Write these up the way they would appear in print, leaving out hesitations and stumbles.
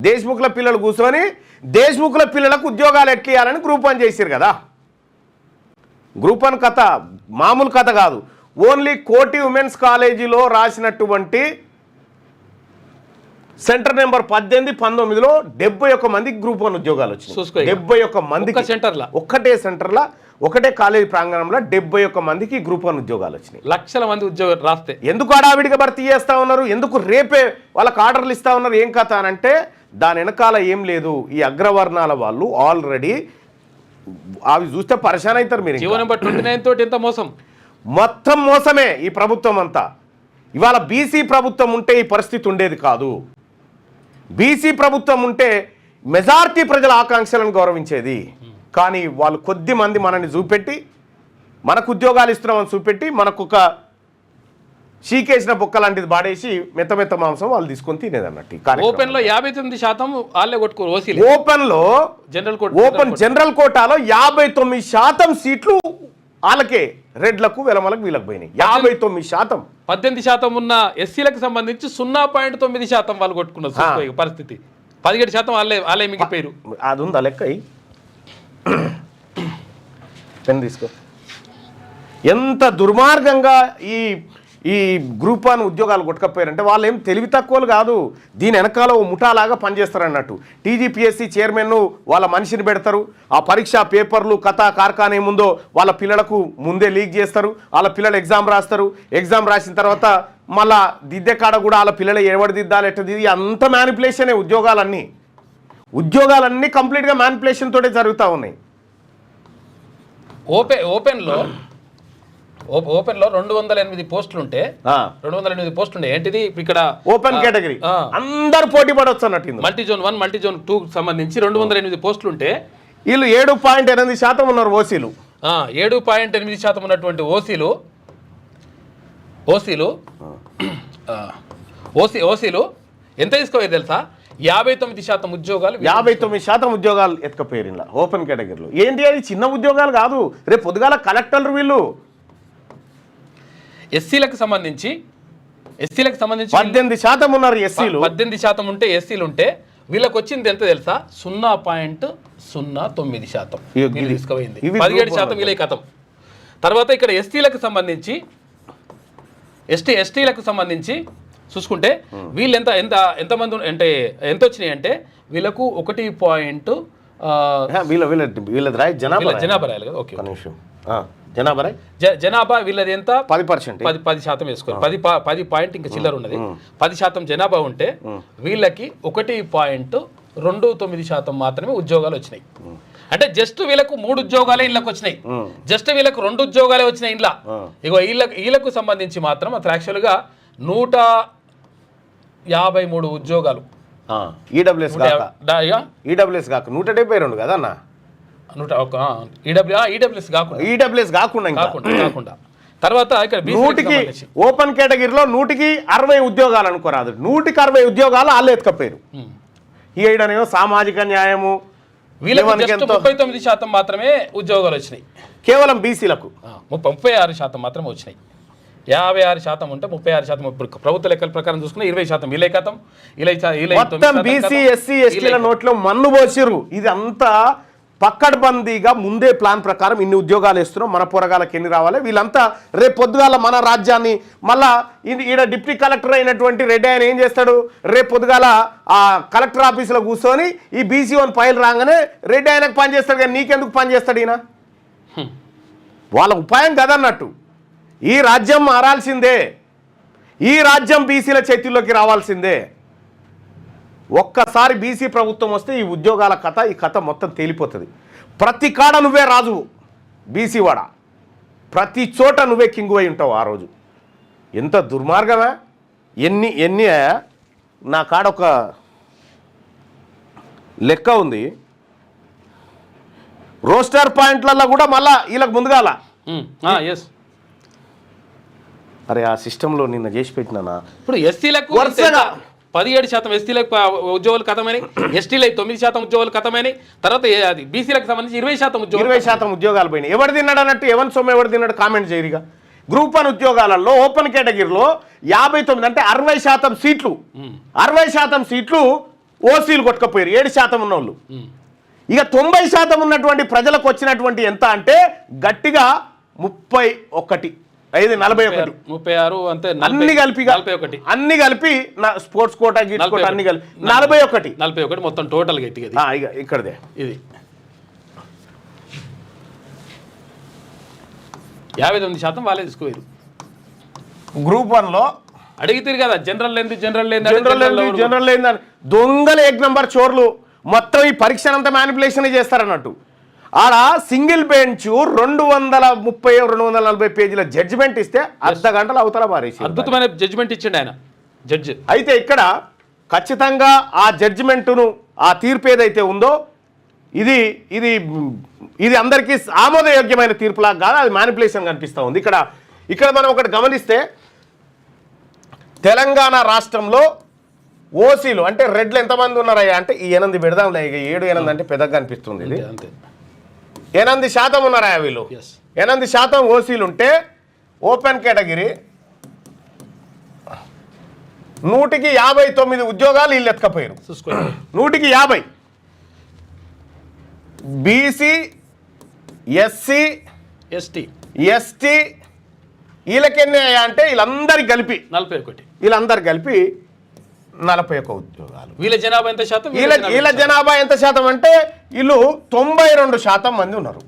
దేశ్ముఖ్ల పిల్లలు కూర్చొని దేశ్ముఖ్ల పిల్లలకు ఉద్యోగాలు ఎట్లియాలని గ్రూప్ 1 చేశారు కదా. గ్రూప్ 1 కథ మామూలు కథ కాదు. ఓన్లీ కోటి ఉమెన్స్ కాలేజీలో రాసినటువంటి సెంటర్ నెంబర్ 18, 19లో 71 మందికి గ్రూప్ 1 ఉద్యోగాలు వచ్చినాయి. 71 మందికి ఒక్కటే సెంటర్లో ఒకటే కాలేజీ ప్రాంగణంలో 71 మందికి గ్రూప్ 1 ఉద్యోగాలు వచ్చినాయి. లక్షల మంది ఉద్యోగాలు రాస్తే ఎందుకు అడావిడిగా భర్తీ చేస్తా ఉన్నారు, ఎందుకు రేపే వాళ్ళకి ఆర్డర్లు ఇస్తా ఉన్నారు, ఏం కథ అని అంటే దాని వెనకాల ఏం లేదు. ఈ అగ్రవర్ణాల వాళ్ళు ఆల్రెడీ అవి చూస్తే పరిశాన్ అవుతారు. మీరు జీవనం బట్టి 29 తోటి ఎంత మోసం, మొత్తం మోసమే ఈ ప్రభుత్వం అంతా. ఇవాళ బీసీ ప్రభుత్వం ఉంటే ఈ పరిస్థితి ఉండేది కాదు. బీసీ ప్రభుత్వం ఉంటే మెజారిటీ ప్రజల ఆకాంక్షలను గౌరవించేది. కానీ వాళ్ళు కొద్ది మంది మనల్ని చూపెట్టి మనకు ఉద్యోగాలు ఇస్తున్నామని చూపెట్టి మనకు ఒక చీకేసిన బొక్క లాంటిది బాడేసి మెత్త మాంసం వాళ్ళు తీసుకొని తినేది అన్నట్టు. ఓపెన్ లో 59% వాళ్ళే కొట్టుకోరు. ఓపెన్ లో జనరల్ కోటాలో 59% సీట్లు వాళ్ళకే, రెడ్లకు వెలమలకు వీళ్ళకి పోయినాయి. 59%. 18% ఉన్న ఎస్సీలకు సంబంధించి 0.9% వాళ్ళు కొట్టుకున్నారు పరిస్థితి. 17% వాళ్ళే మిగిలిపోయారు. అది ఉందా లెక్క? పెన్ తీసుకో. ఎంత దుర్మార్గంగా ఈ గ్రూప్ 1 ఉద్యోగాలు కొట్టుకపోయారంటే వాళ్ళు ఏం తెలివి తక్కువలు కాదు. దీని వెనకాల ఓ ముఠాలాగా పనిచేస్తారన్నట్టు. టీజీపీఎస్సీ చైర్మన్ వాళ్ళ మనిషిని పెడతారు. ఆ పరీక్ష పేపర్లు కథ కార్ఖానా ఏముందో వాళ్ళ పిల్లలకు ముందే లీక్ చేస్తారు. వాళ్ళ పిల్లలు ఎగ్జామ్ రాస్తారు. ఎగ్జామ్ రాసిన తర్వాత మళ్ళా దిద్దే కాడ కూడా వాళ్ళ పిల్లలు ఎవడు దిద్దాలి ఎట్ట దిద్ది అంత మ్యానిపులేషనే. ఉద్యోగాలన్నీ కంప్లీట్గా మ్యానిపులేషన్ తోటే జరుగుతూ ఉన్నాయి. ఓపెన్ లో 208 పోస్టులు ఉంటే 208 పోస్టులు ఉండే. ఏంటిది ఇక్కడ ఓపెన్ కేటగిరీ అందరు పోటీ పడవచ్చు అన్నట్టు. మల్టీ జోన్ 1 మల్టీ జోన్ 2 సంబంధించి 208 పోస్టులు ఉంటే వీళ్ళు 7.8% ఉన్నారు ఓసీలు. 7.8% ఉన్నటువంటి ఓసీలు ఎంత తీసుకోవాలి తెలుసా? 59% ఉద్యోగాలు. 59% ఉద్యోగాలు ఎత్తుకపోయారు ఇలా ఓపెన్ కేటగిరీలో. ఏంటి అది చిన్న ఉద్యోగాలు కాదు. రేపు పొద్దుగాల కలెక్టర్లు వీళ్ళు. ఎస్సీలకు సంబంధించి 18% ఉన్నారు ఎస్సీలు. 18% ఉంటే ఎస్సీలు ఉంటే వీళ్ళకి వచ్చింది ఎంత తెలుసా? 0.09% వీళ్ళు తీసుకుపోయింది. 17% వీళ్ళ కథం. తర్వాత ఇక్కడ ఎస్టీలకు సంబంధించి చూసుకుంటే వీళ్ళు ఎంతమంది అంటే ఎంత వచ్చినాయి అంటే వీళ్ళకు 1. జనాభా రాయాలి కదా. ఓకే, జనాభా వీళ్ళది ఎంత? 10% వేసుకోవాలి. 10 పాయింట్ ఇంకా చిల్లర ఉన్నది. 10% జనాభా ఉంటే వీళ్ళకి 1.29% మాత్రమే ఉద్యోగాలు వచ్చినాయి. అంటే జస్ట్ వీళ్ళకు 3 ఉద్యోగాలే ఇళ్ళకి వచ్చినాయి. జస్ట్ వీళ్ళకు 2 ఉద్యోగాలే వచ్చినాయి ఇంట్లో. ఇగో వీళ్ళకు సంబంధించి మాత్రం అసలు యాక్చువల్గా 153 ఉద్యోగాలు. ఈడబ్ల్యూఎస్ కాక 172 కదా అన్న. ఈడబ్ల్యూఎస్ కాకుండా తర్వాత ఇక్కడ ఓపెన్ కేటగిరీలో 160 ఉద్యోగాలు అనుకోరాదు. 160 ఉద్యోగాలు వాళ్ళు ఎత్తుకపోయారు. ఈడనేమో సామాజిక న్యాయము. వీళ్ళకి 39% మాత్రమే ఉద్యోగాలు వచ్చినాయి. కేవలం బీసీలకు 36% మాత్రమే వచ్చినాయి. 56% ఉంటే 36%. ఇప్పుడు ప్రభుత్వ లెక్కల ప్రకారం చూసుకున్నా 20% వీళ్ళే కథం. మొత్తం బీసీ ఎస్సీ ఎస్టీల నోట్లో మన్ను పోసిరు. ఇది అంతా పక్కడ్బందీగా ముందే ప్లాన్ ప్రకారం ఇన్ని ఉద్యోగాలు ఇస్తున్నాం, మన పోరగాళ్ళకి ఎన్ని రావాలి. వీళ్ళంతా రేపు పొద్దుగాల మన రాజ్యాన్ని మళ్ళా ఈడ డిప్యూటీ కలెక్టర్ అయినటువంటి రెడ్డి ఆయన ఏం చేస్తాడు? రేపు పొద్దుగాల ఆ కలెక్టర్ ఆఫీసులో కూర్చొని ఈ BC1 ఫైల్ రాగానే రెడ్డి ఆయనకు పని చేస్తాడు. కానీ నీకెందుకు పని చేస్తాడు ఈయన? వాళ్ళ ఉపాయం కదన్నట్టు. ఈ రాజ్యం మారాల్సిందే. ఈ రాజ్యం బీసీల చేతుల్లోకి రావాల్సిందే. ఒక్కసారి బీసీ ప్రభుత్వం వస్తే ఈ ఉద్యోగాల కథ ఈ కథ మొత్తం తేలిపోతుంది. ప్రతి కాడ నువ్వే రాజు బీసీ వాడ. ప్రతి చోట నువ్వే కింగు అయి ఉంటావు ఆ రోజు. ఎంత దుర్మార్గమా! ఎన్ని నా కాడ ఒక లెక్క ఉంది. రోస్టర్ పాయింట్లలో కూడా మళ్ళా వీళ్ళకి ముందుగాల. అరే ఆ సిస్టంలో నిన్న చేసి పెట్టినా. ఇప్పుడు ఎస్సీలకు వరుసగా 17% ఎస్టీలకు ఉద్యోగాలు కథమని, ఎస్టీలకు 9% ఉద్యోగాలు కథమని, తర్వాత అది బీసీలకు సంబంధించి 20% ఉద్యోగాలు పోయినాయి. ఎవరు తిన్నాడు అన్నట్టు ఎవరి సొమ్ము ఎవరు తిన్నాడు కామెంట్ చేయరుగా. గ్రూప్ 1 ఉద్యోగాలలో ఓపెన్ కేటగిరీలో 59 అంటే 60% సీట్లు. 60% సీట్లు ఓసీలు కొట్టుకపోయారు 7% ఉన్నోళ్ళు. ఇక 90% ఉన్నటువంటి ప్రజలకు వచ్చినటువంటి ఎంత అంటే గట్టిగా 31, 41, 36 అంతే, అన్ని కలిపి స్పోర్ట్స్ కోటా గీట్ అన్ని కలిపి 41 మొత్తం టోటల్ గట్టిగా ఇక ఇక్కడదే ఇది 59% వాళ్ళే తీసుకోరు. గ్రూప్ 1లో అడిగితే కదా జనరల్ లేదని దొంగలు 1 నంబర్ చోర్లు మొత్తం ఈ పరీక్షనంతా మ్యానిపులేషన్ చేస్తారన్నట్టు. ఆడ సింగిల్ బెంచ్ 240 పేజీల జడ్జిమెంట్ ఇస్తే అర్ధ గంటలు అవతల పారేసి అద్భుతమైన జడ్జిమెంట్ ఇచ్చిండు ఆయన జడ్జి. అయితే ఇక్కడ ఖచ్చితంగా ఆ జడ్జిమెంటును ఆ తీర్పు ఏదైతే ఉందో ఇది ఇది ఇది అందరికీ ఆమోదయోగ్యమైన తీర్పులా కాదు, అది మ్యానిపులేషన్ కనిపిస్తూ ఉంది. ఇక్కడ మనం ఒకటి గమనిస్తే తెలంగాణ రాష్ట్రంలో ఓసీలు అంటే రెడ్లు ఎంతమంది ఉన్నారయ్యా అంటే ఈ 8 పెడదాంలే, ఇక 7-8 అంటే పెద్దగా అనిపిస్తుంది. ఇది 8% ఉన్నారా వీళ్ళు. 8% ఓసీలు ఉంటే ఓపెన్ కేటగిరీ 159 ఉద్యోగాలు వీళ్ళు ఎత్తుకపోయారు. 150 బీసీ, ఎస్సీ, ఎస్టీ వీళ్ళకెన్ని అంటే వీళ్ళందరికి కలిపి 41, వీళ్ళందరు కలిపి 41 ఉద్యోగాలు. వీళ్ళ జనాభా ఎంత శాతం? వీళ్ళ జనాభా ఎంత శాతం అంటే వీళ్ళు 92% మంది ఉన్నారు.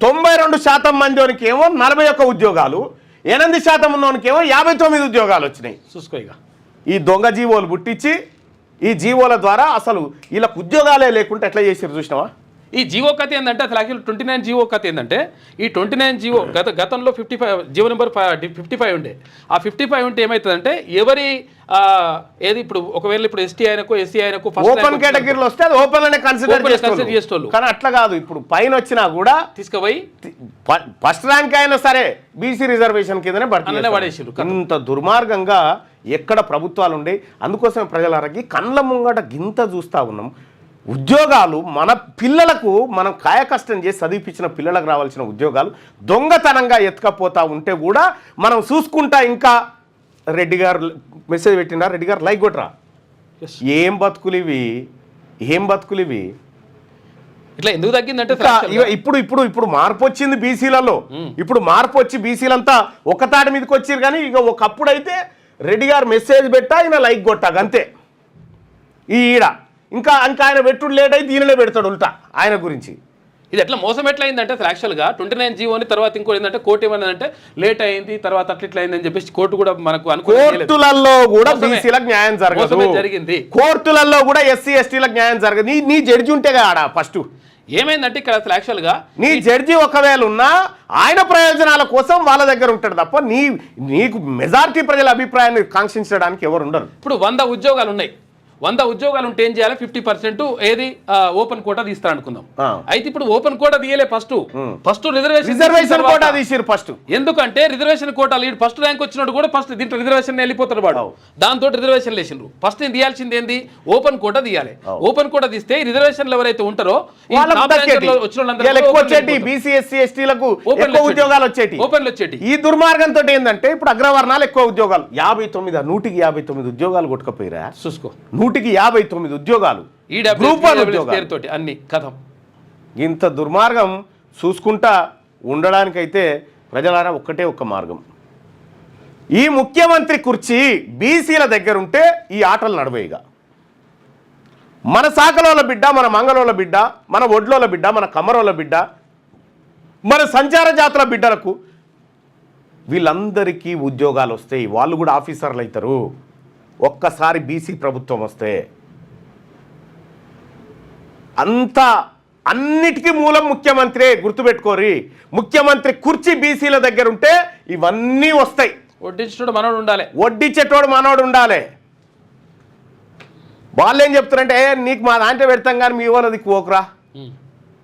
92% మందికి ఏమో 41 ఉద్యోగాలు, 8% ఉన్నోనికి ఏమో 59 ఉద్యోగాలు వచ్చినాయి. చూసుకో ఈ దొంగ జీవోలు పుట్టించి ఈ జీవోల ద్వారా అసలు వీళ్ళకు ఉద్యోగాలే లేకుంటే ఎట్లా చేసారు చూసినావా? ఈ జీవో కథ ఏంటంటే అసలు యాక్చువల్ 29 జీవో కథ ఏంటంటే ఈ 29 జీవో గతంలో 55 జీవో నెంబర్ 55 ఉండే. ఆ 55 ఉంటే ఏమవుతుందంటే ఎవరి ఏది ఇప్పుడు ఒకవేళ ఇప్పుడు ఎస్టీ ఆయనకు ఎస్సీ ఆయనకు ఓపెన్ కేటగిరీలో వస్తే అది ఓపెన్ అనే కన్సిడర్ చేసేవాళ్ళు. కానీ అట్లా కాదు, ఇప్పుడు పైన వచ్చినా కూడా తీసుకుపోయి ఫస్ట్ ర్యాంక్ అయినా సరే బీసీ రిజర్వేషన్ కిందనే పడేసారు. ఇంత దుర్మార్గంగా ఎక్కడ ప్రభుత్వాలు ఉండే. అందుకోసం ప్రజలకి కళ్ళ ముంగట గింత చూస్తూ ఉన్నాం. ఉద్యోగాలు మన పిల్లలకు మనం కాయకష్టం చేసి చదివిపించిన పిల్లలకు రావాల్సిన ఉద్యోగాలు దొంగతనంగా ఎత్తుకపోతా ఉంటే కూడా మనం చూసుకుంటా. ఇంకా రెడ్డి గారు మెసేజ్ పెట్టినా, రెడ్డి గారు లైక్ కొట్టరా. ఏం బతుకులు ఇవి ఇట్లా ఎందుకు తగ్గిందంటే ఇప్పుడు మార్పు వచ్చింది బీసీలలో. ఇప్పుడు మార్పు వచ్చి బీసీలంతా ఒక తాటి మీదకి వచ్చారు. కానీ ఇక ఒకప్పుడు అయితే రెడ్డి గారు మెసేజ్ పెట్టా ఆయన లైక్ కొట్టాక అంతే. ఇంకా ఆయన పెట్టుడు లేట్ అయితే ఈయననే పెడతాడు ఉల్టా ఆయన గురించి. ఇది ఎట్లా మోసం ఎట్లా అయిందంటే అసలు యాక్చువల్గా 29 జీవోని తర్వాత ఇంకోటి ఏంటంటే కోర్టు ఏమన్నదంటే లేట్ అయింది తర్వాత అట్లా అయిందని చెప్పేసి కోర్టు కూడా మనకు కోర్టులలో కూడా బీసీలకు న్యాయం జరిగింది. కోర్టులలో కూడా ఎస్సీ ఎస్టీలకు న్యాయం జరగదు. నీ జడ్జి ఉంటే కదా ఫస్ట్ ఏమైందంటే ఇక్కడ అసలు యాక్చువల్గా నీ జడ్జి ఒకవేళ ఉన్నా ఆయన ప్రయోజనాల కోసం వాళ్ళ దగ్గర ఉంటాడు తప్ప నీకు మెజారిటీ ప్రజల అభిప్రాయాన్ని కాంక్షించడానికి ఎవరు ఉండరు. ఇప్పుడు 100 ఉద్యోగాలు ఉన్నాయి. 100 ఉద్యోగాలు ఉంటే ఏం చేయాలి? 50% ఏది ఓపెన్ కోటా తీస్తారు అనుకుందాం. అయితే ఇప్పుడు ఓపెన్ కోటా తీయలే, ఫస్ట్ రిజర్వేషన్ కోటా తీసిరు ఫస్ట్. ఎందుకంటే reservation quota lead first rank వచ్చినట్టు కూడా ఫస్ట్ దీంట్లో రిజర్వేషన్ వెళ్ళిపోతాడు వాడు. దాంతో రిజర్వేషన్ లేచిండ్రు. ఫస్ట్ తీయాల్సింది ఏంది? ఓపెన్ కోటా తీయాలి. ఓపెన్ కోటా తీస్తే రిజర్వేషన్లు ఎవరైతే ఉంటారో వచ్చేటి. ఈ దుర్మార్గంతో ఏంటంటే ఇప్పుడు అగ్రవర్ణాలు ఎక్కువ ఉద్యోగాలు 159 ఉద్యోగాలు కొట్టుకపోయిరా. చూసుకో 159 ఉద్యోగాలు పేరుతోటి అన్ని కథం. ఇంత దుర్మార్గం చూసుకుంటా ఉండడానికైతే ప్రజలారా ఒక్క మార్గం. ఈ ముఖ్యమంత్రి కుర్చీ బీసీల దగ్గర ఉంటే ఈ ఆటలు నడవేయగా మన సాకలోల బిడ్డ, మన మంగళోల బిడ్డ, మన ఒడ్లోల బిడ్డ, మన కమరోల బిడ్డ, మన సంచార జాతుల బిడ్డలకు వీళ్ళందరికీ ఉద్యోగాలు వస్తాయి. వాళ్ళు కూడా ఆఫీసర్లు అవుతారు. ఒక్కసారి బీసీ ప్రభుత్వం వస్తే అన్నిటికీ మూలం ముఖ్యమంత్రి. గుర్తుపెట్టుకోరి, ముఖ్యమంత్రి కుర్చీ బీసీల దగ్గర ఉంటే ఇవన్నీ వస్తాయి. వడ్డించేటోడు మనోడు ఉండాలి. వాళ్ళు ఏం చెప్తారంటే నీకు మా దాంట్లో పెడతాం కానీ మీ వాళ్ళ దిక్కు ఓకురా,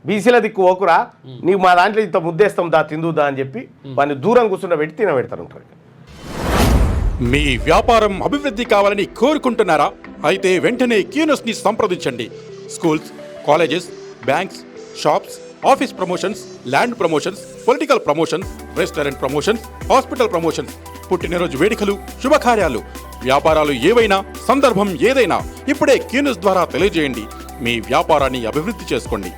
బీసీల దిక్కు ఓకురా, నీకు మా దాంట్లో ఇంత ముద్దేస్తాం దా తిందుదా అని చెప్పి వాడిని దూరం కూర్చుండ పెట్టి తినబెడతారు. మీ వ్యాపారం అభివృద్ధి కావాలని కోరుకుంటున్నారా? అయితే వెంటనే క్యూనస్ని సంప్రదించండి. Schools, colleges, banks, shops, office promotions, land promotions, political promotions, restaurant promotions, hospital promotions పుట్టినరోజు వేడుకలు, శుభకార్యాలు, వ్యాపారాలు ఏవైనా, సందర్భం ఏదైనా ఇప్పుడే క్యూన్యూస్ ద్వారా తెలియజేయండి. మీ వ్యాపారాన్ని అభివృద్ధి చేసుకోండి.